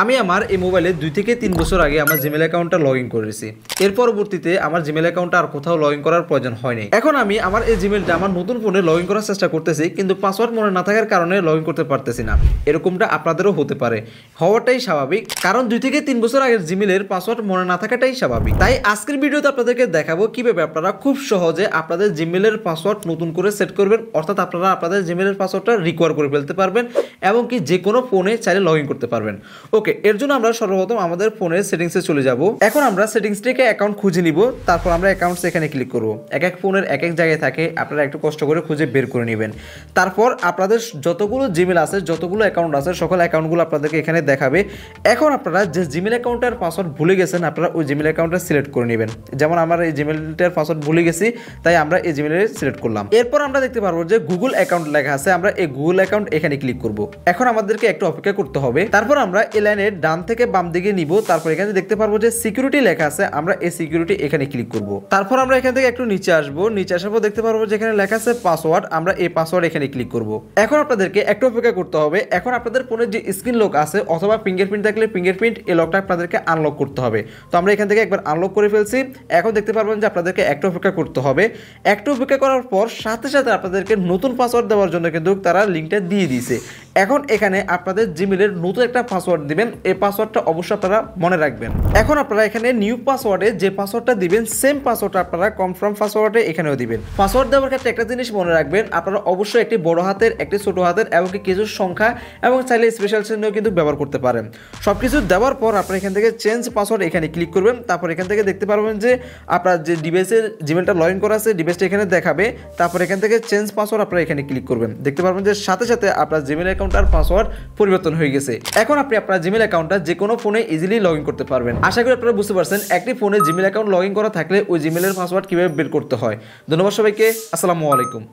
আমি আমার এই মোবাইলে 2 থেকে 3 বছর আগে আমার জিমেল অ্যাকাউন্টটা লগ ইন করেছি। এর পরবর্তীতে আমার জিমেল অ্যাকাউন্টটা আর কোথাও লগ ইন করার প্রয়োজন হয়নি। এখন আমি আমার এই জিমেলটা আমার নতুন ফোনে লগ ইন করার চেষ্টা করতেছি, কিন্তু পাসওয়ার্ড মনে না থাকার কারণে লগ ইন করতে পারতেছি না। এরকমটা আপনাদেরও হতে পারে, হওয়াটাই স্বাভাবিক, কারণ 2 থেকে 3 বছর আগের জিমেলের পাসওয়ার্ড মনে না থাকাটাই স্বাভাবিক। তাই আজকের ভিডিওতে আপনাদেরকে দেখাবো কিভাবে আপনারা খুব সহজে আপনাদের জিমেলের পাসওয়ার্ড নতুন করে সেট করবেন, অর্থাৎ আপনারা আপনাদের জিমেলের পাসওয়ার্ডটা রিকভার করে ফেলতে পারবেন এবং কি যে কোনো ফোনে চাইলে লগ ইন করতে পারবেন। ওকে, এর জন্য আমরা সর্বপ্রথম আমাদের ফোনের সেটিংসে চলে যাব। এখন আমরা সেটিংস থেকে অ্যাকাউন্ট খুঁজে নিব, তারপর আমরা অ্যাকাউন্টস এখানে ক্লিক করব। এক এক ফোনের এক এক জায়গায় থাকে, আপনারা একটু কষ্ট করে খুঁজে বের করে নেবেন। তারপর আপনাদের যতগুলো জিমেল আছে, যতগুলো অ্যাকাউন্ট আছে, সকল অ্যাকাউন্টগুলো আপনাদেরকে এখানে দেখাবে। এখন আপনারা যে জিমেল অ্যাকাউন্টের পাসওয়ার্ড ভুলে গেছেন, আপনারা ওই জিমেল অ্যাকাউন্টটা সিলেক্ট করে নেবেন। যেমন আমার এই জিমেলটার পাসওয়ার্ড ভুলে গেছি, তাই আমরা এই জিমেলে সিলেক্ট করলাম। এরপর আমরা দেখতে পারবো যে গুগল অ্যাকাউন্ট লেখা আছে, আমরা এই গুগল অ্যাকাউন্ট এখানে ক্লিক করব। এখন আমাদেরকে একটু অপেক্ষা করতে হবে। তারপর আমরা এই লাইনের ডান থেকে বাম দিকে নিব। তারপর এখানে দেখতে পারবো যে সিকিউরিটি লেখা আছে, আমরা এই সিকিউরিটি এখানে ক্লিক করব। তারপর আমরা এখান থেকে একটু নিচে আসবো। নিচে আসার পর দেখতে পারবো যে এখানে লেখা আছে পাসওয়ার্ড, আমরা এই পাসওয়ার্ড এখানে ক্লিক করব। এখন আপনাদেরকে একটু অপেক্ষা করতে হবে। এখন আপনাদের ফোনের যে স্ক্রিন লক আছে অথবা ফিঙ্গারপ্রিন্ট থাকলে ফিঙ্গারপ্রিন্ট, এই লকটা আপনাদেরকে আনলক করতে হবে। তো আমরা এখান থেকে একবার আনলক করে ফেলছি। এখন দেখতে পারবেন যে আপনাদেরকে একটু অপেক্ষা করতে হবে। একটু অপেক্ষা করার পর সাথে সাথে আপনাদেরকে নতুন পাসওয়ার্ড দেওয়ার জন্য কিন্তু তারা লিঙ্কটা দিয়ে দিয়েছে। এখন এখানে আপনাদের জিমেলের নতুন একটা পাসওয়ার্ড দিবেন, এই পাসওয়ার্ডটা অবশ্যই আপনারা মনে রাখবেন। এখন আপনারা এখানে নিউ পাসওয়ার্ডে যে পাসওয়ার্ডটা দিবেন, সেম পাসওয়ার্ডটা আপনারা কনফার্ম পাসওয়ার্ডে এখানেও দিবেন। পাসওয়ার্ড দেওয়ার ক্ষেত্রে একটা জিনিস মনে রাখবেন, আপনারা অবশ্যই একটি বড় হাতের, একটি ছোট হাতের এবং কিছু সংখ্যা এবং চাইলে স্পেশাল চিহ্ন কিন্তু ব্যবহার করতে পারেন। সবকিছু দেওয়ার পর আপনারা এখান থেকে চেঞ্জ পাসওয়ার্ড এখানে ক্লিক করবেন। তারপর এখান থেকে দেখতে পারবেন যে আপনার যে ডিভাইসের জিমেলটা লগ ইন করা আছে, ডিভাইসটা এখানে দেখাবে। তারপর এখান থেকে চেঞ্জ পাসওয়ার্ড আপনারা এখানে ক্লিক করবেন। দেখতে পারবেন যে সাথে সাথে আপনার জিমেল অ্যাকাউন্টটার পাসওয়ার্ড পরিবর্তন হয়ে গেছে। এখন আপনি আপনার জিমেল অ্যাকাউন্টটা যে কোনো ফোনে ইজিলি লগ ইন করতে পারবেন। আশা করি আপনারা বুঝতে পারছেন একটি ফোনে জিমেল অ্যাকাউন্ট লগ ইন করা থাকলে ওই জিমেলের পাসওয়ার্ড কিভাবে বের করতে হয়। ধন্যবাদ সবাইকে, আসসালামু আলাইকুম।